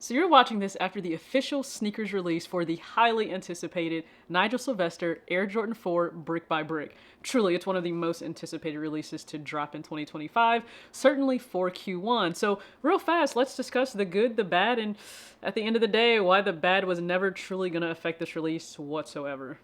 So you're watching this after the official sneakers release for the highly anticipated Nigel Sylvester Air Jordan 4 Brick by Brick. Truly, it's one of the most anticipated releases to drop in 2025, certainly for Q1. So real fast, let's discuss the good, the bad, and at the end of the day, why the bad was never truly going to affect this release whatsoever.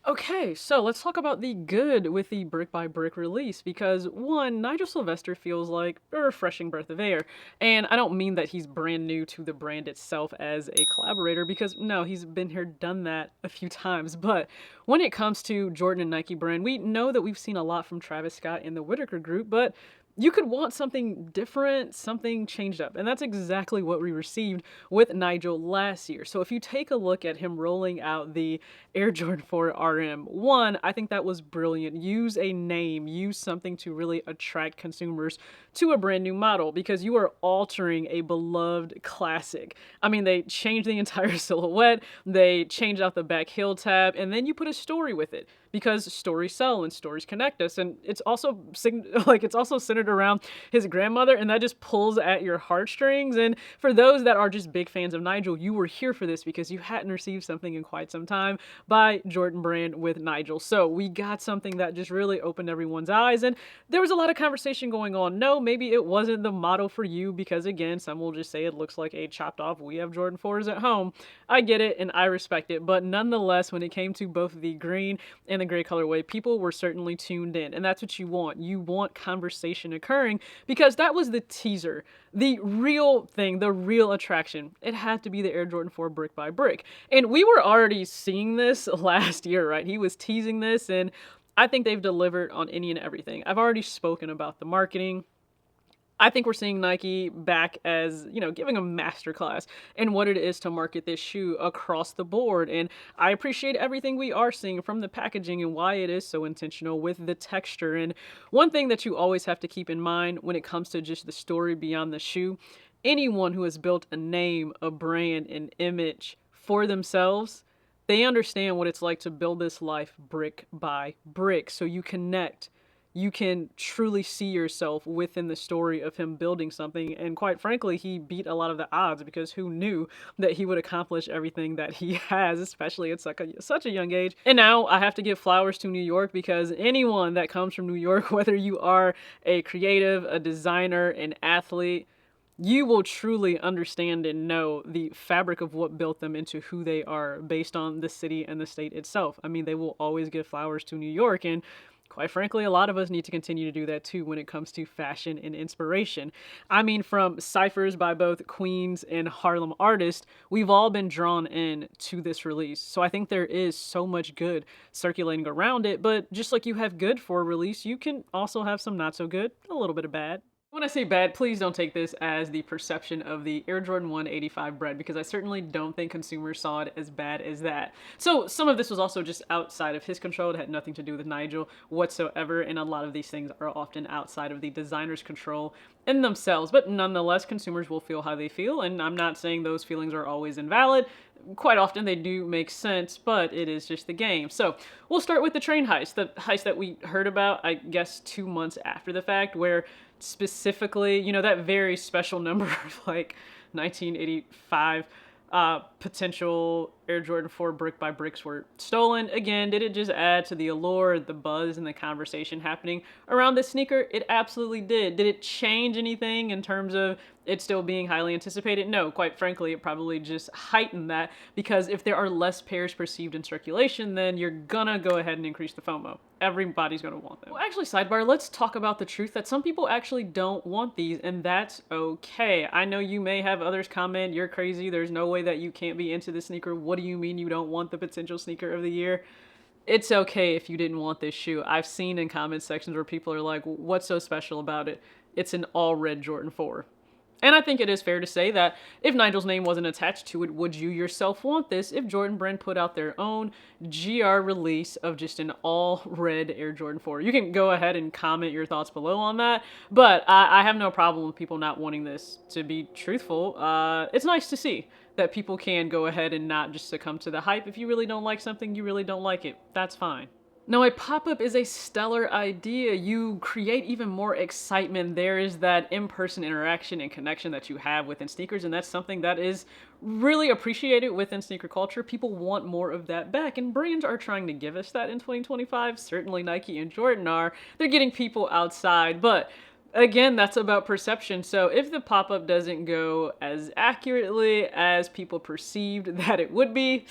Okay, so let's talk about the good with the brick by brick release because one, Nigel Sylvester feels like a refreshing breath of air. And I don't mean that he's brand new to the brand itself as a collaborator because no, he's been here, done that a few times. But when it comes to Jordan and Nike brand, we know that we've seen a lot from Travis Scott and the Whitaker group, but you could want something different, something changed up. And that's exactly what we received with Nigel last year. So if you take a look at him rolling out the Air Jordan 4 RM, one, I think that was brilliant. Use a name, use something to really attract consumers to a brand new model because you are altering a beloved classic. I mean, they changed the entire silhouette, they changed out the back heel tab, and then you put a story with it because stories sell and stories connect us. And it's also it's also centered around his grandmother, and that just pulls at your heartstrings. And for those that are just big fans of Nigel, you were here for this because you hadn't received something in quite some time by Jordan Brand with Nigel. So we got something that just really opened everyone's eyes, and there was a lot of conversation going on. No, maybe it wasn't the model for you because again, some will just say it looks like a chopped off We Have Jordan 4s at home. I get it and I respect it, but nonetheless, when it came to both the green and the gray colorway, people were certainly tuned in, and that's what you want. You want conversation occurring because that was the teaser. The real thing, the real attraction, it had to be the Air Jordan 4 brick by brick. And we were already seeing this last year, right? He was teasing this, and I think they've delivered on any and everything. I've already spoken about the marketing. I think we're seeing Nike back as, giving a masterclass in what it is to market this shoe across the board. And I appreciate everything we are seeing from the packaging and why it is so intentional with the texture. And one thing that you always have to keep in mind when it comes to just the story beyond the shoe, anyone who has built a name, a brand, an image for themselves, they understand what it's like to build this life brick by brick. So you connect, you can truly see yourself within the story of him building something. And quite frankly, he beat a lot of the odds because who knew that he would accomplish everything that he has, especially at such a young age. And now I have to give flowers to New York because anyone that comes from New York, whether you are a creative, a designer, an athlete, you will truly understand and know the fabric of what built them into who they are based on the city and the state itself. I mean, they will always give flowers to New York, and quite frankly, a lot of us need to continue to do that too when it comes to fashion and inspiration. I mean, from ciphers by both Queens and Harlem artists, we've all been drawn in to this release. So I think there is so much good circulating around it, but just like you have good for a release, you can also have some not so good, a little bit of bad. When I say bad, please don't take this as the perception of the Air Jordan 1 85 bread because I certainly don't think consumers saw it as bad as that. So some of this was also just outside of his control. It had nothing to do with Nigel whatsoever, and a lot of these things are often outside of the designer's control in themselves. But nonetheless, consumers will feel how they feel, and I'm not saying those feelings are always invalid. Quite often they do make sense, but it is just the game. So we'll start with the train heist, the heist that we heard about, I guess, 2 months after the fact, where specifically, that very special number of like 1985 potential Air Jordan 4 brick by bricks were stolen. Again, did it just add to the allure, the buzz, and the conversation happening around this sneaker? It absolutely did. Did it change anything in terms of it still being highly anticipated? No, quite frankly, it probably just heightened that because if there are less pairs perceived in circulation, then you're gonna go ahead and increase the FOMO. Everybody's gonna want them. Well, actually, sidebar, let's talk about the truth that some people actually don't want these, and that's okay. I know you may have others comment, you're crazy, there's no way that you can't be into this sneaker. What do you mean you don't want the potential sneaker of the year? It's okay if you didn't want this shoe. I've seen in comment sections where people are like, what's so special about it? It's an all red Jordan 4. And I think it is fair to say that if Nigel's name wasn't attached to it, would you yourself want this if Jordan Brand put out their own GR release of just an all red Air Jordan 4? You can go ahead and comment your thoughts below on that, but I have no problem with people not wanting this. To be truthful, it's nice to see that people can go ahead and not just succumb to the hype. If you really don't like something, you really don't like it. That's fine. No, a pop-up is a stellar idea. You create even more excitement. There is that in-person interaction and connection that you have within sneakers, and that's something that is really appreciated within sneaker culture. People want more of that back, and brands are trying to give us that in 2025. Certainly Nike and Jordan are. They're getting people outside, but again, that's about perception. So if the pop-up doesn't go as accurately as people perceived that it would be,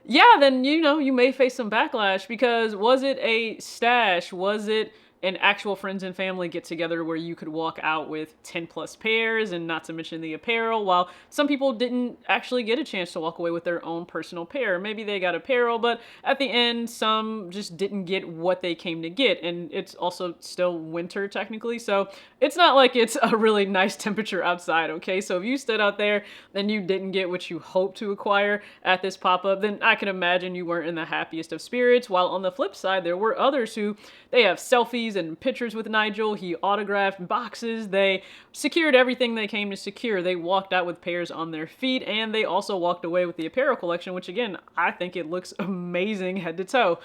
yeah, then you may face some backlash because was it a stash? Was it an actual friends and family get together where you could walk out with 10 plus pairs and not to mention the apparel? While some people didn't actually get a chance to walk away with their own personal pair. Maybe they got apparel, but at the end, some just didn't get what they came to get. And it's also still winter technically. So it's not like it's a really nice temperature outside, okay? So if you stood out there and you didn't get what you hoped to acquire at this pop-up, then I can imagine you weren't in the happiest of spirits. While on the flip side, there were others who they have selfies and pictures with Nigel. He autographed boxes. They secured everything they came to secure. They walked out with pairs on their feet, and they also walked away with the apparel collection, which again, I think it looks amazing head to toe.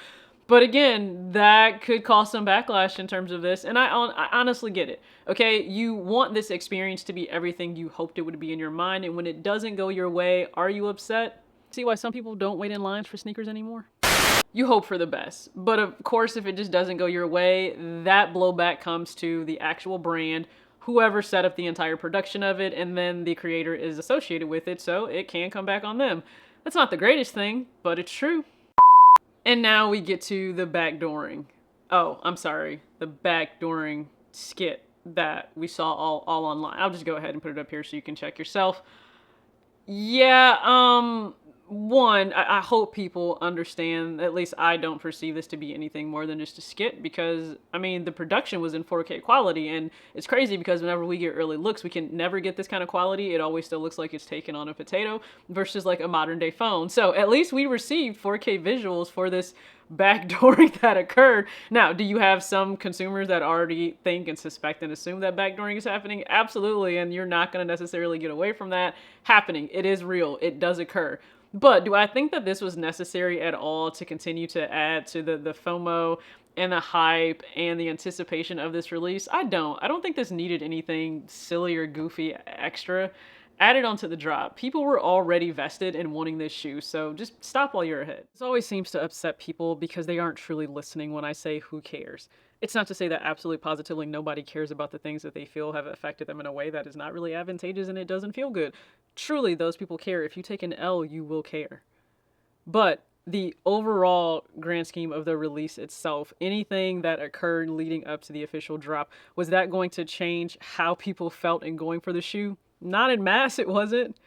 But again, that could cause some backlash in terms of this, and I honestly get it. Okay, you want this experience to be everything you hoped it would be in your mind, and when it doesn't go your way, are you upset? See why some people don't wait in lines for sneakers anymore? You hope for the best. But of course, if it just doesn't go your way, that blowback comes to the actual brand, whoever set up the entire production of it, and then the creator is associated with it, so it can come back on them. That's not the greatest thing, but it's true. And now we get to the backdooring. Oh, I'm sorry. The backdooring skit that we saw all online. I'll just go ahead and put it up here so you can check yourself. Yeah, one, I hope people understand, at least I don't perceive this to be anything more than just a skit because, I mean, the production was in 4K quality and it's crazy because whenever we get early looks, we can never get this kind of quality. It always still looks like it's taken on a potato versus like a modern day phone. So at least we received 4K visuals for this backdooring that occurred. Now, do you have some consumers that already think and suspect and assume that backdooring is happening? Absolutely, and you're not going to necessarily get away from that happening. It is real. It does occur. But do I think that this was necessary at all to continue to add to the FOMO and the hype and the anticipation of this release? I don't. I don't think this needed anything silly or goofy extra added onto the drop. People were already vested in wanting this shoe, so just stop while you're ahead. This always seems to upset people because they aren't truly listening when I say who cares. It's not to say that absolutely positively nobody cares about the things that they feel have affected them in a way that is not really advantageous and it doesn't feel good. Truly, those people care. If you take an L, you will care. But the overall grand scheme of the release itself, anything that occurred leading up to the official drop, was that going to change how people felt in going for the shoe? Not in mass, it wasn't.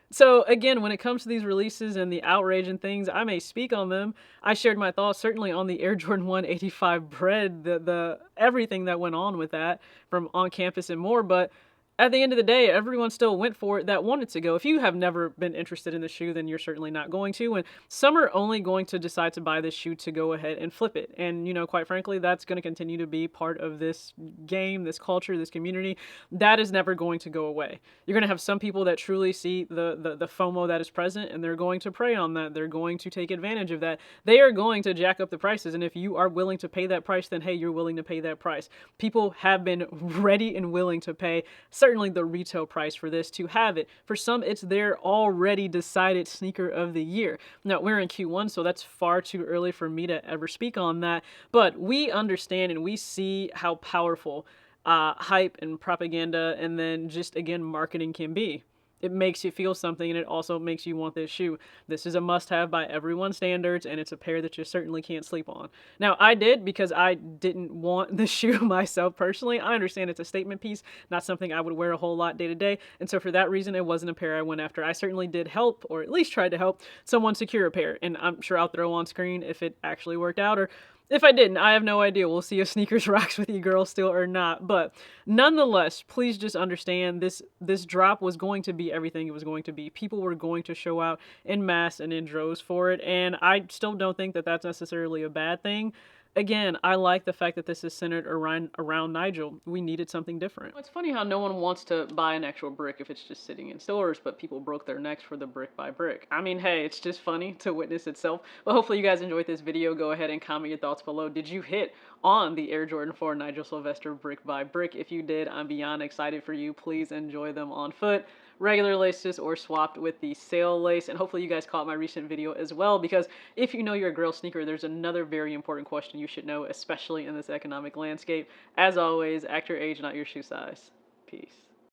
So again, when it comes to these releases and the outrage and things, I may speak on them. I shared my thoughts certainly on the Air Jordan 1 85 bread, the everything that went on with that from on campus and more, but at the end of the day, everyone still went for it that wanted to go. If you have never been interested in the shoe, then you're certainly not going to. And some are only going to decide to buy this shoe to go ahead and flip it. And, quite frankly, that's going to continue to be part of this game, this culture, this community. That is never going to go away. You're going to have some people that truly see the FOMO that is present, and they're going to prey on that. They're going to take advantage of that. They are going to jack up the prices. And if you are willing to pay that price, then hey, you're willing to pay that price. People have been ready and willing to pay certainly the retail price for this to have it. For some, it's their already decided sneaker of the year. Now, we're in Q1, so that's far too early for me to ever speak on that, but we understand and we see how powerful hype and propaganda and then just, again, marketing can be. It makes you feel something, and it also makes you want this shoe. This is a must-have by everyone's standards, and it's a pair that you certainly can't sleep on. Now, I did because I didn't want the shoe myself personally. I understand it's a statement piece, not something I would wear a whole lot day to day, and so for that reason, it wasn't a pair I went after. I certainly did help, or at least tried to help, someone secure a pair, and I'm sure I'll throw on screen if it actually worked out, or if I didn't, I have no idea. We'll see if Sneakers rocks with you girls still or not. But nonetheless, please just understand this drop was going to be everything it was going to be. People were going to show out in mass and in droves for it. And I still don't think that that's necessarily a bad thing. again, I like the fact that this is centered around Nigel. We needed something different. It's funny how no one wants to buy an actual brick if it's just sitting in stores, but people broke their necks for the brick by brick. I mean, hey, it's just funny to witness itself. But hopefully you guys enjoyed this video. Go ahead and comment your thoughts below. Did you hit on the Air Jordan 4 Nigel Sylvester brick by brick? If you did, I'm beyond excited for you. Please enjoy them on foot, regular laces, or swapped with the sale lace. And hopefully you guys caught my recent video as well, because if you know you're a girl sneaker, there's another very important question you should know, especially in this economic landscape. As always, act your age, not your shoe size. Peace.